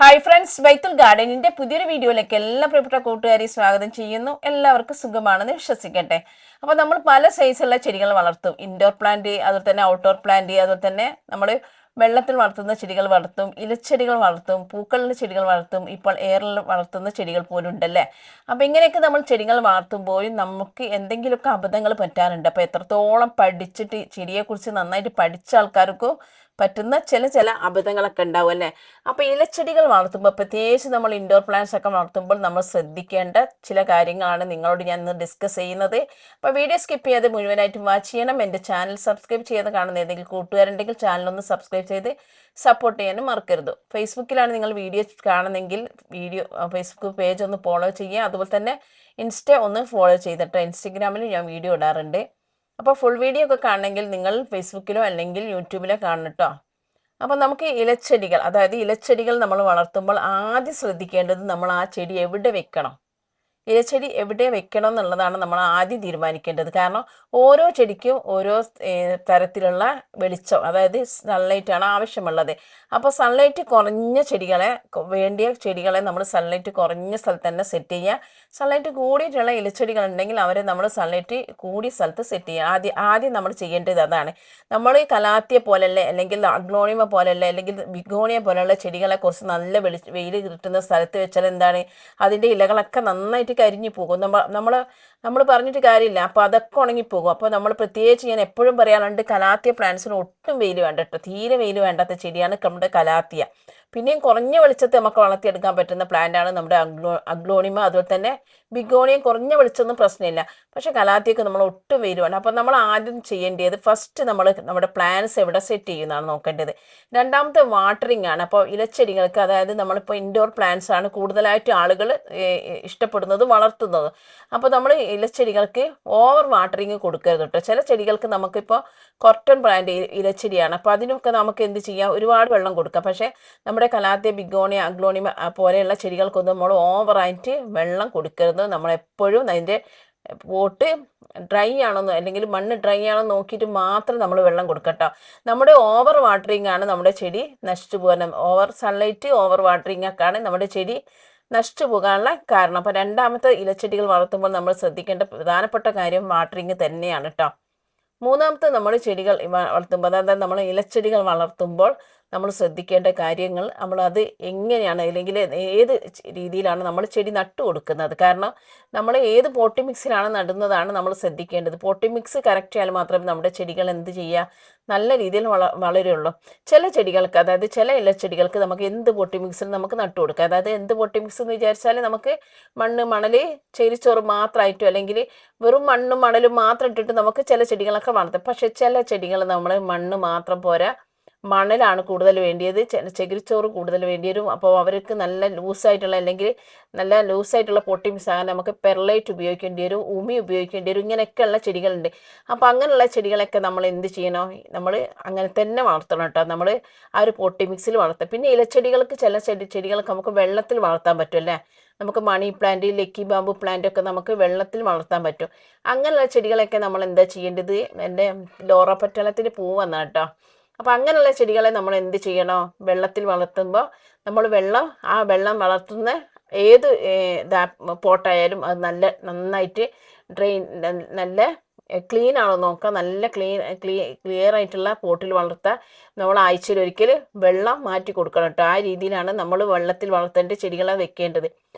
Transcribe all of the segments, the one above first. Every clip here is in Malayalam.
ഹായ് ഫ്രണ്ട്സ്, ബൈത്തുൽ ഗാർഡനിന്റെ പുതിയൊരു വീഡിയോയിലേക്ക് എല്ലാ പ്രിയപ്പെട്ട കൂട്ടുകാരെയും സ്വാഗതം ചെയ്യുന്നു. എല്ലാവർക്കും സുഖമാണെന്ന് വിശ്വസിക്കട്ടെ. അപ്പോൾ നമ്മൾ പല സൈസുള്ള ചെടികൾ വളർത്തും. ഇൻഡോർ പ്ലാന്റ്, അതുപോലെ തന്നെ ഔട്ട്ഡോർ പ്ലാന്റ്, അതുപോലെ തന്നെ നമ്മൾ വെള്ളത്തിൽ വളർത്തുന്ന ചെടികൾ വളർത്തും, ഇലച്ചെടികൾ വളർത്തും, പൂക്കളുടെ ചെടികൾ വളർത്തും, ഇപ്പോൾ എയറിൽ വളർത്തുന്ന ചെടികൾ പോലും ഉണ്ടല്ലേ. അപ്പോൾ ഇങ്ങനെയൊക്കെ നമ്മൾ ചെടികൾ വളർത്തുമ്പോഴും നമുക്ക് എന്തെങ്കിലുമൊക്കെ അബദ്ധങ്ങൾ പറ്റാറുണ്ട്. അപ്പോൾ എത്രത്തോളം പഠിച്ചിട്ട് ചെടിയെക്കുറിച്ച് നന്നായിട്ട് പഠിച്ച ആൾക്കാർക്കും പറ്റുന്ന ചില അബദ്ധങ്ങളൊക്കെ ഉണ്ടാവും അല്ലേ. അപ്പോൾ ഇലച്ചെടികൾ വളർത്തുമ്പോൾ, പ്രത്യേകിച്ച് നമ്മൾ ഇൻഡോർ പ്ലാന്റ്സ് ഒക്കെ വളർത്തുമ്പോൾ നമ്മൾ ശ്രദ്ധിക്കേണ്ട ചില കാര്യങ്ങളാണ് നിങ്ങളോട് ഞാൻ ഇന്ന് ഡിസ്കസ് ചെയ്യുന്നത്. അപ്പോൾ വീഡിയോ സ്കിപ്പ് ചെയ്യാതെ മുഴുവനായിട്ട് വാച്ച് ചെയ്യണം. എൻ്റെ ചാനൽ സബ്സ്ക്രൈബ് ചെയ്ത് കാണുന്ന ഏതെങ്കിലും കൂട്ടുകാരുണ്ടെങ്കിൽ ചാനലൊന്ന് സബ്സ്ക്രൈബ് ചെയ്ത് സപ്പോർട്ട് ചെയ്യാനും മറക്കരുത്. ഫേസ്ബുക്കിലാണ് നിങ്ങൾ വീഡിയോ കാണുന്നതെങ്കിൽ ഫേസ്ബുക്ക് പേജ് ഒന്ന് ഫോളോ ചെയ്യുക. അതുപോലെ തന്നെ ഇൻസ്റ്റ ഒന്ന് ഫോളോ ചെയ്തിട്ട് ഇൻസ്റ്റഗ്രാമിൽ ഞാൻ വീഡിയോ ഇടാറുണ്ട്. അപ്പോൾ ഫുൾ വീഡിയോ ഒക്കെ കാണണമെങ്കിൽ നിങ്ങൾ ഫേസ്ബുക്കിലോ അല്ലെങ്കിൽ യൂട്യൂബിലോ കാണണം കേട്ടോ. അപ്പോൾ നമുക്ക് ഇലച്ചെടികൾ, അതായത് ഇലച്ചെടികൾ നമ്മൾ വളർത്തുമ്പോൾ ആദ്യം ശ്രദ്ധിക്കേണ്ടത് നമ്മൾ ആ ചെടി എവിടെ വെക്കണം, ഇലച്ചെടി എവിടെ വെക്കണം എന്നുള്ളതാണ് നമ്മൾ ആദ്യം തീരുമാനിക്കേണ്ടത്. കാരണം ഓരോ ചെടിക്കും ഓരോ തരത്തിലുള്ള വെളിച്ചം, അതായത് സൺലൈറ്റാണ് ആവശ്യമുള്ളത്. അപ്പോൾ സൺലൈറ്റ് കുറഞ്ഞ വേണ്ടിയ ചെടികളെ നമ്മൾ സൺലൈറ്റ് കുറഞ്ഞ സ്ഥലത്ത് തന്നെ സെറ്റ് ചെയ്യുക. സൺലൈറ്റ് കൂടിയിട്ടുള്ള ഇലച്ചെടികൾ ഉണ്ടെങ്കിൽ അവരെ നമ്മൾ സൺലൈറ്റ് കൂടിയ സ്ഥലത്ത് സെറ്റ് ചെയ്യുക. ആദ്യം നമ്മൾ ചെയ്യേണ്ടത് അതാണ്. നമ്മൾ കലാത്തിയ പോലല്ലേ, അല്ലെങ്കിൽ അഗ്ലോണിമ പോലല്ലേ, അല്ലെങ്കിൽ ബിഗോണിയ പോലെയുള്ള ചെടികളെ കുറച്ച് നല്ല വെയിൽ കിട്ടുന്ന സ്ഥലത്ത് വെച്ചാൽ എന്താണ്, അതിൻ്റെ ഇലകളൊക്കെ നന്നായിട്ട് കരിഞ്ഞു പോകും. നമ്മൾ പറഞ്ഞിട്ട് കാര്യമില്ല, അപ്പോൾ അതൊക്കെ ഉണങ്ങിപ്പോകും. അപ്പോൾ നമ്മൾ പ്രത്യേകിച്ച് ഞാൻ എപ്പോഴും പറയാറുണ്ട്, കലാത്തിയ പ്ലാന്റ്സിന് ഒട്ടും വെയിൽ വേണ്ട കേട്ടോ. തീരെ വെയിൽ വേണ്ടാത്ത ചെടിയാണ് നമ്മുടെ കലാത്തിയ. പിന്നെയും കുറഞ്ഞ വെളിച്ചത്തെ നമുക്ക് വളർത്തിയെടുക്കാൻ പറ്റുന്ന പ്ലാന്റാണ് നമ്മുടെ അഗ്ലോണിമ. അതുപോലെ തന്നെ ബിഗോണിയം കുറഞ്ഞ വെളിച്ചമൊന്നും പ്രശ്നമില്ല. പക്ഷെ കലാത്തിയൊക്കെ നമ്മൾ ഒട്ടും വെയിൽ വേണം. അപ്പം നമ്മൾ ആദ്യം ചെയ്യേണ്ടത് ഫസ്റ്റ് നമ്മുടെ പ്ലാന്റ്സ് എവിടെ സെറ്റ് ചെയ്യുന്നതാണ് നോക്കേണ്ടത്. രണ്ടാമത്തെ വാട്ടറിങ് ആണ്. അപ്പോൾ ഇലച്ചെടികൾക്ക്, അതായത് നമ്മളിപ്പോൾ ഇൻഡോർ പ്ലാന്റ്സ് ആണ് കൂടുതലായിട്ട് ആളുകൾ ഇഷ്ടപ്പെടുന്നത്, വളർത്തുന്നത്. അപ്പോൾ നമ്മൾ ഇലച്ചെടികൾക്ക് ഓവർ വാട്ടറിങ് കൊടുക്കരുത് കേട്ടോ. ചില ചെടികൾക്ക് നമുക്കിപ്പോൾ കോട്ടൺ പ്ലാന്റ് ഇലച്ചെടിയാണ്, അപ്പോൾ അതിനൊക്കെ നമുക്ക് എന്ത് ചെയ്യാം, ഒരുപാട് വെള്ളം കൊടുക്കാം. പക്ഷേ നമ്മുടെ കലാത്തിയ, ബിഗോണിയ, അഗ്ലോണിമ പോലെയുള്ള ചെടികൾക്കൊന്നും നമ്മൾ ഓവറായിട്ട് വെള്ളം കൊടുക്കരുത്. നമ്മളെപ്പോഴും അതിൻ്റെ പോട്ട് ഡ്രൈ ആണെന്നോ അല്ലെങ്കിൽ മണ്ണ് ഡ്രൈ ആണോ നോക്കിയിട്ട് മാത്രം നമ്മൾ വെള്ളം കൊടുക്കട്ടോ. നമ്മുടെ ഓവർ വാട്ടറിങ് ആണ് നമ്മുടെ ചെടി നശിച്ചു പോകാൻ, ഓവർ സൺലൈറ്റ്, ഓവർ വാട്ടറിങ് ഒക്കെ ആണ് നമ്മുടെ ചെടി നശിച്ചു പോകാനുള്ള കാരണം. അപ്പോൾ രണ്ടാമത്തെ ഇലച്ചെടികൾ വളർത്തുമ്പോൾ നമ്മൾ ശ്രദ്ധിക്കേണ്ട പ്രധാനപ്പെട്ട കാര്യം വാട്ടറിങ് തന്നെയാണ് കേട്ടോ. മൂന്നാമത്തെ നമ്മൾ ചെടികൾ വളർത്തുമ്പോൾ, അതായത് നമ്മൾ ഇലച്ചെടികൾ വളർത്തുമ്പോൾ നമ്മൾ ശ്രദ്ധിക്കേണ്ട കാര്യങ്ങൾ, നമ്മളത് എങ്ങനെയാണ് അല്ലെങ്കിൽ ഏത് രീതിയിലാണ് നമ്മൾ ചെടി നട്ടു കൊടുക്കുന്നത്. കാരണം നമ്മൾ ഏത് പോട്ടി മിക്സിലാണ് നടുന്നതാണ് നമ്മൾ ശ്രദ്ധിക്കേണ്ടത്. പോട്ടി മിക്സ് കറക്റ്റ് ആയാൽ മാത്രമേ നമ്മുടെ ചെടികൾ എന്ത് ചെയ്യുക, നല്ല രീതിയിൽ വളരുള്ളൂ. ചില ചെടികൾക്ക്, അതായത് ചില ഇലച്ചെടികൾക്ക് നമുക്ക് എന്ത് പോട്ടി മിക്സിൽ നമുക്ക് നട്ടു കൊടുക്കാം. അതായത് എന്ത് പോട്ടി മിക്സ് എന്ന് വിചാരിച്ചാൽ നമുക്ക് മണ്ണ്, മണൽ, ചെരിച്ചോറ് മാത്രമായിട്ടോ അല്ലെങ്കിൽ വെറും മണ്ണും മണലും മാത്രം ഇട്ടിട്ട് നമുക്ക് ചില ചെടികളൊക്കെ വളർത്താം. പക്ഷെ ചില ചെടികൾ നമ്മൾ മണ്ണ് മാത്രം പോരാ, മണലാണ് കൂടുതൽ വേണ്ടിയത്, ചകിരിച്ചോറ് കൂടുതൽ വേണ്ടി വരും. അപ്പോൾ അവർക്ക് നല്ല ലൂസായിട്ടുള്ള അല്ലെങ്കിൽ നല്ല ലൂസായിട്ടുള്ള പോട്ടി മിക്സ് ആകാൻ നമുക്ക് പെർലൈറ്റ് ഉപയോഗിക്കേണ്ടി വരും, ഉമി ഉപയോഗിക്കേണ്ടി വരും. ഇങ്ങനെയൊക്കെയുള്ള ചെടികളുണ്ട്. അപ്പോൾ അങ്ങനെയുള്ള ചെടികളൊക്കെ നമ്മൾ എന്ത് ചെയ്യണോ, നമ്മൾ അങ്ങനെ തന്നെ വളർത്തണം കേട്ടോ. നമ്മൾ ആ ഒരു പോട്ടി മിക്സിൽ വളർത്താം. പിന്നെ ഇലച്ചെടികൾക്ക് ചില ചെടികൾക്ക് നമുക്ക് വെള്ളത്തിൽ വളർത്താൻ പറ്റും അല്ലേ. നമുക്ക് money plant, lucky bamboo plant ഒക്കെ നമുക്ക് വെള്ളത്തിൽ വളർത്താൻ പറ്റും. അങ്ങനെയുള്ള ചെടികളൊക്കെ നമ്മൾ എന്താ ചെയ്യേണ്ടത്, എൻ്റെ ലോറ പറ്റലത്തിന് പൂവ് വന്നാൽ കേട്ടോ. അപ്പോൾ അങ്ങനെയുള്ള ചെടികളെ നമ്മൾ എന്ത് ചെയ്യണോ, വെള്ളത്തിൽ വളർത്തുമ്പോൾ നമ്മൾ ആ വെള്ളം വളർത്തുന്ന ഏത് പോട്ടായാലും അത് നന്നായിട്ട് നല്ല ക്ലീൻ ആണോ നോക്കുക. നല്ല ക്ലിയർ ആയിട്ടുള്ള പോട്ടിൽ വളർത്താൻ നമ്മൾ ആഴ്ചയിൽ ഒരിക്കൽ വെള്ളം മാറ്റി കൊടുക്കണം കേട്ടോ. ആ രീതിയിലാണ് നമ്മൾ വെള്ളത്തിൽ വളർത്തേണ്ട ചെടികളെ വെക്കേണ്ടത്.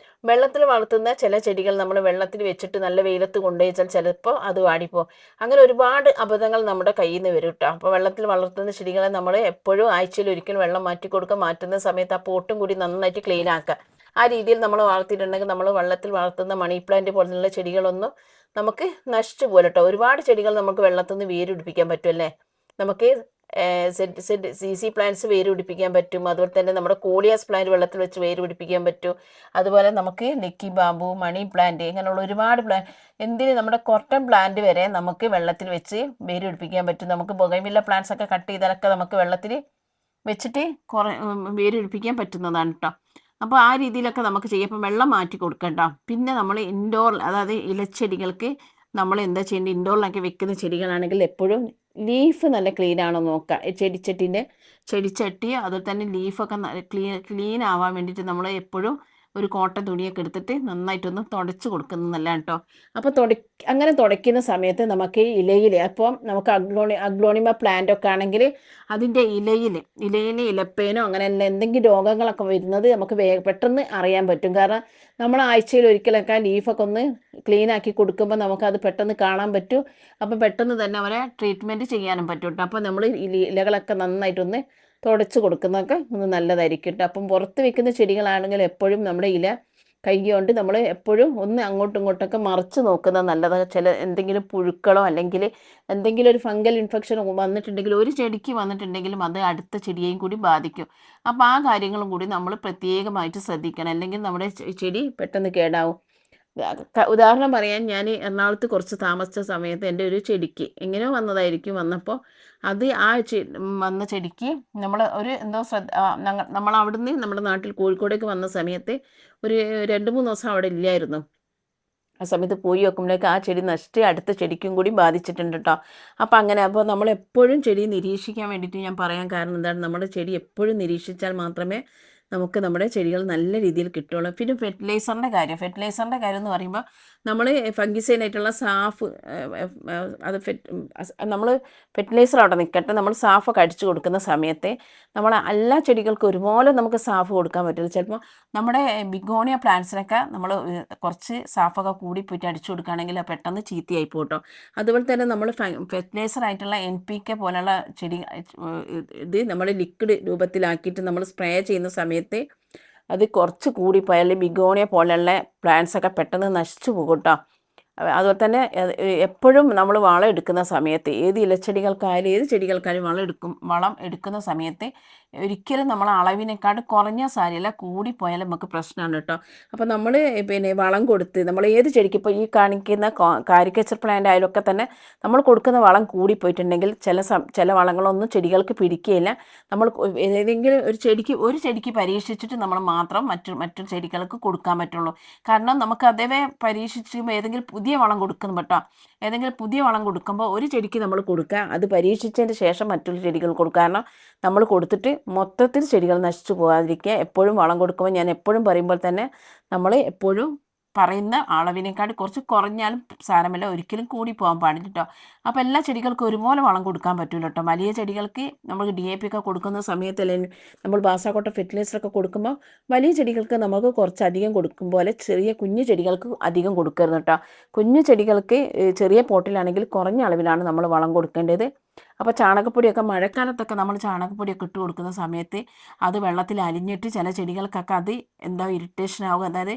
വെള്ളത്തിൽ വളർത്തുന്ന ചില ചെടികൾ നമ്മൾ വെള്ളത്തിൽ വെച്ചിട്ട് നല്ല വെയിലത്ത് കൊണ്ടുവച്ചാൽ ചിലപ്പോൾ അത് വാടിപ്പോകും. അങ്ങനെ ഒരുപാട് അബദ്ധങ്ങൾ നമ്മുടെ കയ്യിൽ നിന്ന് വരും കേട്ടോ. അപ്പോൾ വെള്ളത്തിൽ വളർത്തുന്ന ചെടികളെ നമ്മൾ എപ്പോഴും ആഴ്ചയിൽ ഒരിക്കൽ വെള്ളം മാറ്റി കൊടുക്കുക. മാറ്റുന്ന സമയത്ത് ആ പോട്ടും കൂടി നന്നായിട്ട് ക്ലീൻ ആക്കുക. ആ രീതിയിൽ നമ്മൾ വളർത്തിയിട്ടുണ്ടെങ്കിൽ നമ്മൾ വെള്ളത്തിൽ വളർത്തുന്ന മണി പ്ലാന്റ് പോലുള്ള ചെടികളൊന്നും നമുക്ക് നശിച്ചു പോലെ കേട്ടോ. ഒരുപാട് ചെടികൾ നമുക്ക് വെള്ളത്തിൽ നിന്ന് വേര് പിടിപ്പിക്കാൻ പറ്റുമല്ലേ. നമുക്ക് CC പ്ലാന്റ്സ് വേര് പിടിപ്പിക്കാൻ പറ്റും. അതുപോലെ തന്നെ നമ്മുടെ കോളിയാസ് പ്ലാന്റ് വെള്ളത്തിൽ വെച്ച് വേര് പിടിപ്പിക്കാൻ പറ്റും. അതുപോലെ നമുക്ക് ലക്കി ബാമ്പു, മണി പ്ലാന്റ്, ഇങ്ങനെയുള്ള ഒരുപാട് എന്തിന് നമ്മുടെ കോട്ടൺ പ്ലാന്റ് വരെ നമുക്ക് വെള്ളത്തിൽ വെച്ച് വേര് പിടിപ്പിക്കാൻ പറ്റും. നമുക്ക് ബൊഗൈൻവില്ല പ്ലാന്റ്സ് ഒക്കെ കട്ട് ചെയ്താലൊക്കെ നമുക്ക് വെള്ളത്തിൽ വെച്ചിട്ട് വേര് പിടിപ്പിക്കാൻ പറ്റുന്നതാണ് കേട്ടോ. അപ്പോൾ ആ രീതിയിലൊക്കെ നമുക്ക് ചെയ്യാം. അപ്പം വെള്ളം മാറ്റി കൊടുക്കട്ടോ. പിന്നെ നമ്മൾ ഇൻഡോർ, അതായത് ഇലച്ചെടികൾക്ക് നമ്മൾ എന്താ ചെയ്യേണ്ടത്, ഇൻഡോറിലൊക്കെ വെക്കുന്ന ചെടികളാണെങ്കിൽ എപ്പോഴും ലീഫ് നല്ല ക്ലീൻ ആണോ നോക്കുക. ചെടിച്ചട്ടി അതുപോലെ തന്നെ ലീഫൊക്കെ ക്ലീൻ ആവാൻ വേണ്ടിയിട്ട് നമ്മൾ എപ്പോഴും ഒരു കോട്ടൺ തുണിയൊക്കെ എടുത്തിട്ട് നന്നായിട്ടൊന്ന് തുടച്ച് കൊടുക്കുന്നത് നല്ലതാണ് കേട്ടോ. അപ്പോൾ അങ്ങനെ തുടയ്ക്കുന്ന സമയത്ത് നമുക്ക് ഇലയിൽ, അപ്പം നമുക്ക് അഗ്ലോണിമ പ്ലാന്റ് ഒക്കെ ആണെങ്കിൽ അതിൻ്റെ ഇലയിൽ ഇലപ്പേനോ അങ്ങനെയല്ല എന്തെങ്കിലും രോഗങ്ങളൊക്കെ വരുന്നത് നമുക്ക് പെട്ടെന്ന് അറിയാൻ പറ്റും. കാരണം നമ്മൾ ആഴ്ചയിൽ ഒരിക്കലൊക്കെ ലീഫൊക്കെ ഒന്ന് ക്ലീൻ ആക്കി കൊടുക്കുമ്പോൾ നമുക്കത് പെട്ടെന്ന് കാണാൻ പറ്റും. അപ്പം പെട്ടെന്ന് തന്നെ അവരെ ട്രീറ്റ്മെൻറ്റ് ചെയ്യാനും പറ്റും കേട്ടോ. അപ്പോൾ നമ്മൾ ഇലകളൊക്കെ നന്നായിട്ടൊന്ന് തുടച്ച് കൊടുക്കുന്നതൊക്കെ ഒന്ന് നല്ലതായിരിക്കും കേട്ടോ. അപ്പം പുറത്ത് വെക്കുന്ന ചെടികളാണെങ്കിൽ എപ്പോഴും നമ്മുടെ ഇല കൈ കൊണ്ട് നമ്മൾ എപ്പോഴും ഒന്ന് അങ്ങോട്ടും ഇങ്ങോട്ടൊക്കെ മറിച്ച് നോക്കുന്നത് നല്ലതാണ്. എന്തെങ്കിലും പുഴുക്കളോ അല്ലെങ്കിൽ എന്തെങ്കിലും ഒരു ഫംഗൽ ഇൻഫെക്ഷൻ വന്നിട്ടുണ്ടെങ്കിൽ, ഒരു ചെടിക്ക് വന്നിട്ടുണ്ടെങ്കിലും അത് അടുത്ത ചെടിയെയും കൂടി ബാധിക്കും. അപ്പോൾ ആ കാര്യങ്ങളും കൂടി നമ്മൾ പ്രത്യേകമായിട്ട് ശ്രദ്ധിക്കണം, അല്ലെങ്കിൽ നമ്മുടെ ചെടി പെട്ടെന്ന് കേടാവും. ഉദാഹരണം പറയാൻ, ഞാൻ എറണാകുളത്ത് കുറച്ച് താമസിച്ച സമയത്ത് എൻ്റെ ഒരു ചെടിക്ക് എങ്ങനെയോ വന്നപ്പോൾ അത് വന്ന ചെടിക്ക് നമ്മൾ ഒരു എന്തോ നമ്മൾ അവിടുന്ന് നമ്മുടെ നാട്ടിൽ കോഴിക്കോടേക്ക് വന്ന സമയത്ത് ഒരു 2-3 ദിവസം അവിടെ ഇല്ലായിരുന്നു. ആ സമയത്ത് പോയി നോക്കുമ്പോഴേക്ക് ആ ചെടി നശിച്ച് അടുത്ത ചെടിക്കും കൂടി ബാധിച്ചിട്ടുണ്ട് കേട്ടോ. അപ്പോൾ നമ്മൾ എപ്പോഴും ചെടി നിരീക്ഷിക്കാൻ വേണ്ടിയിട്ട് ഞാൻ പറയാൻ കാരണം എന്താണ്, നമ്മുടെ ചെടി എപ്പോഴും നിരീക്ഷിച്ചാൽ മാത്രമേ നമുക്ക് നമ്മുടെ ചെടികൾ നല്ല രീതിയിൽ കിട്ടുള്ളൂ. പിന്നെ ഫെർട്ടിലൈസറിൻ്റെ കാര്യം എന്ന് പറയുമ്പോൾ നമ്മൾ ഫംഗിസൈഡായിട്ടുള്ള സാഫ് അത് നമ്മൾ ഫെർട്ടിലൈസർ അവിടെ നിൽക്കട്ടെ, നമ്മൾ സാഫൊക്കെ അടിച്ചു കൊടുക്കുന്ന സമയത്ത് നമ്മൾ എല്ലാ ചെടികൾക്കും ഒരുപോലെ നമുക്ക് സാഫ് കൊടുക്കാൻ പറ്റില്ല. ചിലപ്പോൾ നമ്മുടെ ബിഗോണിയ പ്ലാന്റ്സിനൊക്കെ നമ്മൾ കുറച്ച് സാഫൊക്കെ കൂടി പോയിട്ട് അടിച്ചു കൊടുക്കുകയാണെങ്കിൽ പെട്ടെന്ന് ചീത്തയായി പോട്ടോ. അതുപോലെ തന്നെ നമ്മൾ ഫെർട്ടിലൈസർ ആയിട്ടുള്ള NPK പോലുള്ള ഇത് നമ്മൾ ലിക്വിഡ് രൂപത്തിലാക്കിയിട്ട് നമ്മൾ സ്പ്രേ ചെയ്യുന്ന സമയത്ത് അത് കുറച്ച് കൂടിപ്പോയാൽ ബിഗോണിയ പോലെയുള്ള പ്ലാന്റ്സൊക്കെ പെട്ടെന്ന് നശിച്ചു പോകും കേട്ടോ. അതുപോലെ തന്നെ എപ്പോഴും നമ്മൾ വളം എടുക്കുന്ന സമയത്ത് ഏത് ഇലച്ചെടികൾക്കായാലും ഏത് ചെടികൾക്കായാലും വളം എടുക്കുന്ന സമയത്ത് ഒരിക്കലും നമ്മൾ അളവിനേക്കാട് കുറഞ്ഞ സാരിയല്ല, കൂടിപ്പോയാലും നമുക്ക് പ്രശ്നമാണ് കേട്ടോ. അപ്പോൾ നമ്മൾ വളം കൊടുത്ത് നമ്മൾ ഏത് ചെടിക്ക്, ഇപ്പോൾ ഈ കാണിക്കുന്ന കാരിക്കേച്ചർ പ്ലാന്റ് ആയാലൊക്കെ തന്നെ നമ്മൾ കൊടുക്കുന്ന വളം കൂടിപ്പോയിട്ടുണ്ടെങ്കിൽ ചില വളങ്ങളൊന്നും ചെടികൾക്ക് പിടിക്കുകയില്ല. നമ്മൾ ഏതെങ്കിലും ഒരു ചെടിക്ക് പരീക്ഷിച്ചിട്ട് നമ്മൾ മാത്രം മറ്റൊരു ചെടികൾക്ക് കൊടുക്കാൻ പറ്റുള്ളൂ. കാരണം നമുക്ക് അതേ പരീക്ഷിച്ചുമ്പോൾ ഏതെങ്കിലും പുതിയ വളം കൊടുക്കുന്നു കേട്ടോ. ഏതെങ്കിലും പുതിയ വളം കൊടുക്കുമ്പോൾ ഒരു ചെടിക്ക് നമ്മൾ കൊടുക്കുക, അത് പരീക്ഷിച്ചതിന് ശേഷം മറ്റൊരു ചെടികൾ കൊടുക്കുക. കാരണം നമ്മൾ കൊടുത്തിട്ട് മൊത്തത്തിൽ ചെടികൾ നശിച്ചു പോകാതിരിക്കുക. എപ്പോഴും വളം കൊടുക്കുമ്പോൾ ഞാൻ എപ്പോഴും പറയുമ്പോൾ തന്നെ നമ്മൾ എപ്പോഴും പറയുന്ന അളവിനേക്കാൾ കുറച്ച് കുറഞ്ഞാലും സാരമില്ല, ഒരിക്കലും കൂടി പോകാൻ പാടില്ല കേട്ടോ. അപ്പോൾ എല്ലാ ചെടികൾക്കും ഒരുപോലെ വളം കൊടുക്കാൻ പറ്റില്ല കേട്ടോ. വലിയ ചെടികൾക്ക് നമ്മൾ DAP ഒക്കെ കൊടുക്കുന്ന സമയത്ത്, അല്ലെങ്കിൽ നമ്മൾ ബാസാക്കോട്ട ഫെർട്ടിലൈസറൊക്കെ കൊടുക്കുമ്പോൾ വലിയ ചെടികൾക്ക് നമുക്ക് കുറച്ചധികം കൊടുക്കും പോലെ ചെറിയ കുഞ്ഞു ചെടികൾക്ക് അധികം കൊടുക്കരുത് കേട്ടോ. കുഞ്ഞു ചെടികൾക്ക് ചെറിയ പോട്ടിലാണെങ്കിൽ കുറഞ്ഞ അളവിലാണ് നമ്മൾ വളം കൊടുക്കേണ്ടത്. അപ്പോൾ ചാണകപ്പൊടിയൊക്കെ മഴക്കാലത്തൊക്കെ നമ്മൾ ചാണകപ്പൊടിയൊക്കെ ഇട്ട് കൊടുക്കുന്ന സമയത്ത് അത് വെള്ളത്തിൽ അലിഞ്ഞിട്ട് ചില ചെടികൾക്കൊക്കെ അത് ഇറിറ്റേഷൻ ആകും, അതായത്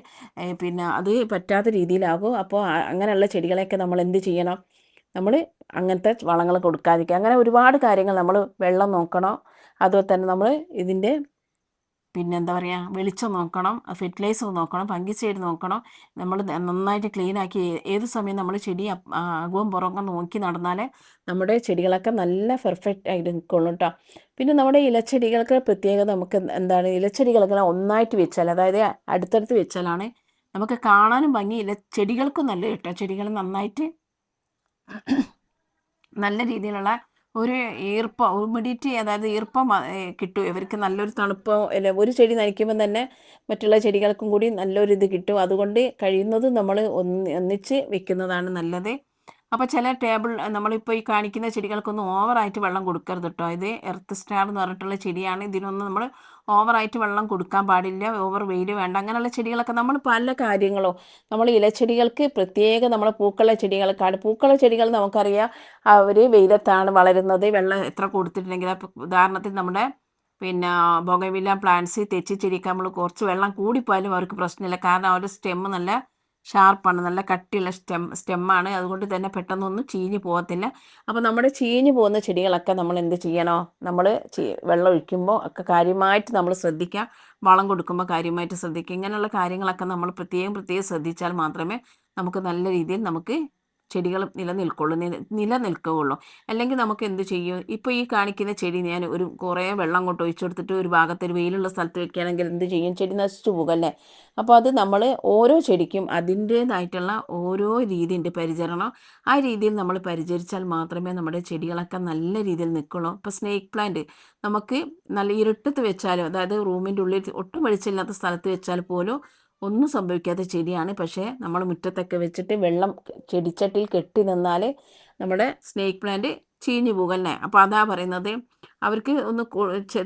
പിന്നെ അത് പറ്റാത്ത രീതിയിലാകും. അപ്പോൾ അങ്ങനെയുള്ള ചെടികളെയൊക്കെ നമ്മൾ എന്ത് ചെയ്യണം, നമ്മൾ അങ്ങനത്തെ വളങ്ങൾ കൊടുക്കാതിരിക്കുക. അങ്ങനെ ഒരുപാട് കാര്യങ്ങൾ നമ്മൾ വെള്ളം നോക്കണം, അതുപോലെ തന്നെ നമ്മൾ ഇതിൻ്റെ എന്താ പറയുക, വെളിച്ചം നോക്കണം, ഫെർട്ടിലൈസർ നോക്കണം, ഫംഗിസൈഡ് നോക്കണം. നമ്മൾ നന്നായിട്ട് ക്ലീനാക്കി ഏത് സമയം നമ്മൾ ചെടി അകവും പുറമൊക്കെ നോക്കി നടന്നാൽ നമ്മുടെ ചെടികളൊക്കെ നല്ല പെർഫെക്റ്റ് ആയിട്ട് നിൽക്കുള്ളൂ കേട്ടോ. പിന്നെ നമ്മുടെ ഇലച്ചെടികൾക്ക് പ്രത്യേകത നമുക്ക് എന്താണ്, ഇലച്ചെടികളൊക്കെ ഒന്നായിട്ട് വെച്ചാൽ, അതായത് അടുത്തടുത്ത് വെച്ചാലാണ് നമുക്ക് കാണാനും ഭംഗി, ചെടികൾക്കും നല്ല കേട്ടോ. ചെടികൾ നന്നായിട്ട് നല്ല രീതിയിലുള്ള ഒരു ഹ്യൂമിഡിറ്റി, അതായത് ഈർപ്പം കിട്ടും ഇവർക്ക്. നല്ലൊരു തണുപ്പോ അല്ല, ഒരു ചെടി നനയ്ക്കുമ്പോൾ തന്നെ മറ്റുള്ള ചെടികൾക്കും കൂടി നല്ലൊരു ഇത് കിട്ടും. അതുകൊണ്ട് കഴിയുന്നതും നമ്മൾ ഒന്നിച്ച് വെക്കുന്നതാണ് നല്ലത്. അപ്പോൾ ചില നമ്മളിപ്പോൾ ഈ കാണിക്കുന്ന ചെടികൾക്കൊന്നും ഓവറായിട്ട് വെള്ളം കൊടുക്കരുത് കേട്ടോ. ഇത് എർത്ത് സ്റ്റാർ എന്ന് പറഞ്ഞിട്ടുള്ള ചെടിയാണ്. ഇതിനൊന്നും നമ്മൾ ഓവറായിട്ട് വെള്ളം കൊടുക്കാൻ പാടില്ല, ഓവർ വെയിൽ വേണ്ട. അങ്ങനെയുള്ള ചെടികളൊക്കെ നമ്മൾ പല കാര്യങ്ങളോ, നമ്മൾ ഇലച്ചെടികൾക്ക് പ്രത്യേകം, നമ്മൾ പൂക്കളുള്ള ചെടികൾ നമുക്കറിയാം അവർ വെയിലത്താണ് വളരുന്നത്. വെള്ളം എത്ര കൊടുത്തിട്ടുണ്ടെങ്കിൽ, ഉദാഹരണത്തിന് നമ്മുടെ ബൊഗൻവില്ല പ്ലാന്റ്സ്, തെച്ചി ചെടിക്ക് നമ്മൾ കുറച്ച് വെള്ളം കൂടിപ്പോയാലും അവർക്ക് പ്രശ്നമില്ല. കാരണം അവരുടെ സ്റ്റെം നല്ല ഷാർപ്പാണ്, നല്ല കട്ടിയുള്ള സ്റ്റെമ്മാണ്. അതുകൊണ്ട് തന്നെ പെട്ടെന്നൊന്നും ചീഞ്ഞ് പോകത്തില്ല. അപ്പോൾ നമ്മുടെ ചീഞ്ഞ് പോകുന്ന ചെടികളൊക്കെ നമ്മൾ എന്ത് ചെയ്യണോ, നമ്മൾ വെള്ളം ഒഴിക്കുമ്പോൾ ഒക്കെ കാര്യമായിട്ട് നമ്മൾ ശ്രദ്ധിക്കുക, വളം കൊടുക്കുമ്പോൾ കാര്യമായിട്ട് ശ്രദ്ധിക്കുക. ഇങ്ങനെയുള്ള കാര്യങ്ങളൊക്കെ നമ്മൾ പ്രത്യേകം ശ്രദ്ധിച്ചാൽ മാത്രമേ നമുക്ക് നല്ല രീതിയിൽ നമുക്ക് ചെടികൾ നിലനിൽക്കുകയുള്ളൂ. അല്ലെങ്കിൽ നമുക്ക് എന്ത് ചെയ്യും, ഇപ്പോൾ ഈ കാണിക്കുന്ന ചെടി ഞാൻ കുറേ വെള്ളം അങ്ങോട്ട് ഒഴിച്ചു കൊടുത്തിട്ട് ഒരു ഭാഗത്ത് ഒരു വെയിലുള്ള സ്ഥലത്ത് വെക്കുകയാണെങ്കിൽ എന്ത് ചെയ്യും, ചെടി നശിച്ചു പോകും അല്ലേ. അപ്പോൾ അത് നമ്മൾ ഓരോ ചെടിക്കും അതിൻ്റേതായിട്ടുള്ള ഓരോ രീതിയുണ്ട് പരിചരണം. ആ രീതിയിൽ നമ്മൾ പരിചരിച്ചാൽ മാത്രമേ നമ്മുടെ ചെടികളൊക്കെ നല്ല രീതിയിൽ നിൽക്കുള്ളൂ. ഇപ്പോൾ സ്നേക്ക് പ്ലാന്റ് നമുക്ക് നല്ല ഇരുട്ടത്ത് വെച്ചാലും, അതായത് റൂമിൻ്റെ ഉള്ളിൽ ഒട്ടും വെളിച്ചമില്ലാത്ത സ്ഥലത്ത് വെച്ചാൽ പോലും ഒന്നും സംഭവിക്കാത്ത ചെടിയാണ്. പക്ഷേ നമ്മൾ മുറ്റത്തൊക്കെ വെച്ചിട്ട് വെള്ളം ചെടിച്ചട്ടിയിൽ കെട്ടി നിന്നാൽ നമ്മുടെ സ്നേക്ക് പ്ലാന്റ് ചീഞ്ഞു പോകുമല്ലേ. അപ്പോൾ അതാ പറയുന്നത്, അവർക്ക്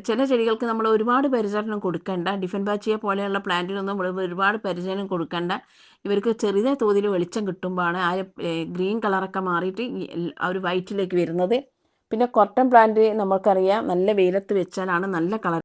ചില ചെടികൾക്ക് നമ്മൾ ഒരുപാട് പരിചരണം കൊടുക്കണ്ട. ഡിഫൻബാച്ചിയ പോലെയുള്ള പ്ലാന്റിനൊന്നും ഒരുപാട് പരിചരണം കൊടുക്കണ്ട. ഇവർക്ക് ചെറിയ തോതിൽ വെളിച്ചം കിട്ടുമ്പോഴാണ് ആ ഗ്രീൻ കളറൊക്കെ മാറിയിട്ട് ആ ഒരു വൈറ്റിലേക്ക് വരുന്നത്. പിന്നെ കോട്ടൺ പ്ലാന്റ് നമുക്കറിയാം നല്ല വെയിലത്ത് വെച്ചാലാണ് നല്ല കളർ